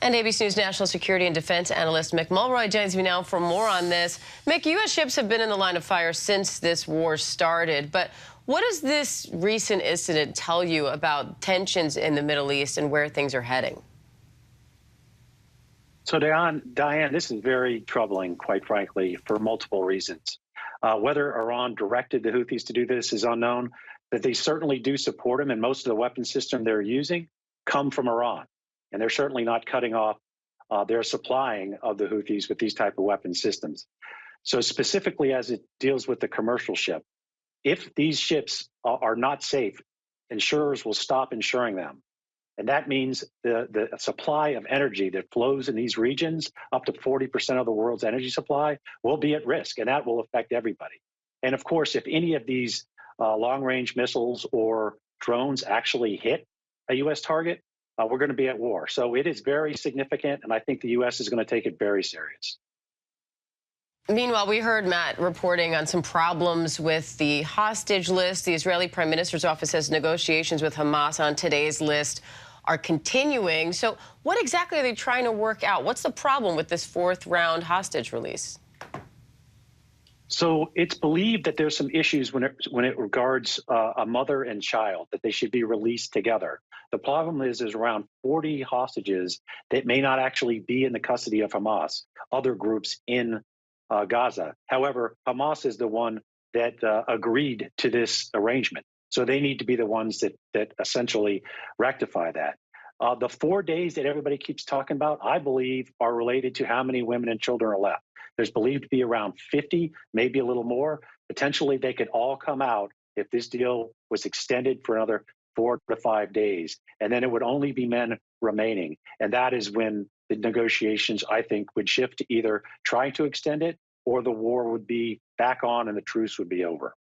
And ABC News national security and defense analyst Mick Mulroy joins me now for more on this. Mick, U.S. ships have been in the line of fire since this war started, but what does this recent incident tell you about tensions in the Middle East and where things are heading? So, Diane, this is very troubling, quite frankly, for multiple reasons. Whether Iran directed the Houthis to do this is unknown, but they certainly do support them, and most of the weapon system they're using come from Iran. And they're certainly not cutting off their supplying of the Houthis with these type of weapon systems. So specifically as it deals with the commercial ship, if these ships are not safe, insurers will stop insuring them. And that means the supply of energy that flows in these regions, up to 40% of the world's energy supply, will be at risk, and that will affect everybody. And of course, if any of these long-range missiles or drones actually hit a U.S. target, we're going to be at war. So it is very significant, and I think the U.S. is going to take it very serious. Meanwhile, we heard Matt reporting on some problems with the hostage list. The Israeli Prime Minister's office says negotiations with Hamas on today's list are continuing. So what exactly are they trying to work out? What's the problem with this fourth-round hostage release? So it's believed that there's some issues when it regards a mother and child, that they should be released together. The problem is there's around 40 hostages that may not actually be in the custody of Hamas, other groups in Gaza. However, Hamas is the one that agreed to this arrangement. So they need to be the ones that essentially rectify that. The 4 days that everybody keeps talking about, I believe, are related to how many women and children are left. There's believed to be around 50, maybe a little more. Potentially, they could all come out if this deal was extended for another 4 to 5 days. And then it would only be men remaining. And that is when the negotiations, I think, would shift to either trying to extend it or the war would be back on and the truce would be over.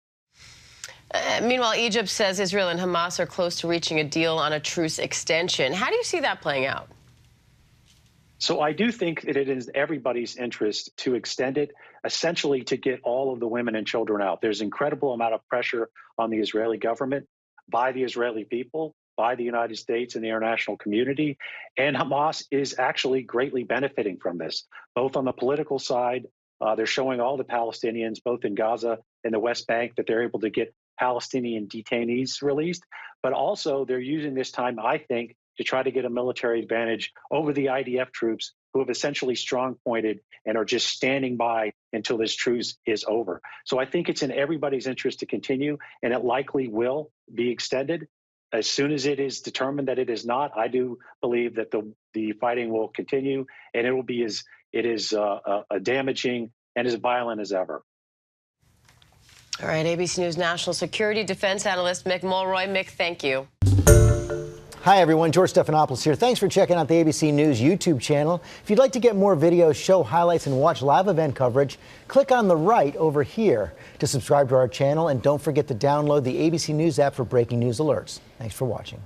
Meanwhile, Egypt says Israel and Hamas are close to reaching a deal on a truce extension. How do you see that playing out? So I do think that it is everybody's interest to extend it, essentially to get all of the women and children out. There's incredible amount of pressure on the Israeli government by the Israeli people, by the United States and the international community. And Hamas is actually greatly benefiting from this, both on the political side. They're showing all the Palestinians, both in Gaza and the West Bank, that they're able to get Palestinian detainees released. But also they're using this time, I think, to try to get a military advantage over the IDF troops who have essentially strong-pointed and are just standing by until this truce is over. So I think it's in everybody's interest to continue, and it likely will be extended. As soon as it is determined that it is not, I do believe that the fighting will continue, and it will be as damaging and as violent as ever. All right, ABC News national security defense analyst Mick Mulroy. Mick, thank you. Hi, everyone. George Stephanopoulos here. Thanks for checking out the ABC News YouTube channel. If you'd like to get more videos, show highlights, and watch live event coverage, click on the right over here to subscribe to our channel. And don't forget to download the ABC News app for breaking news alerts. Thanks for watching.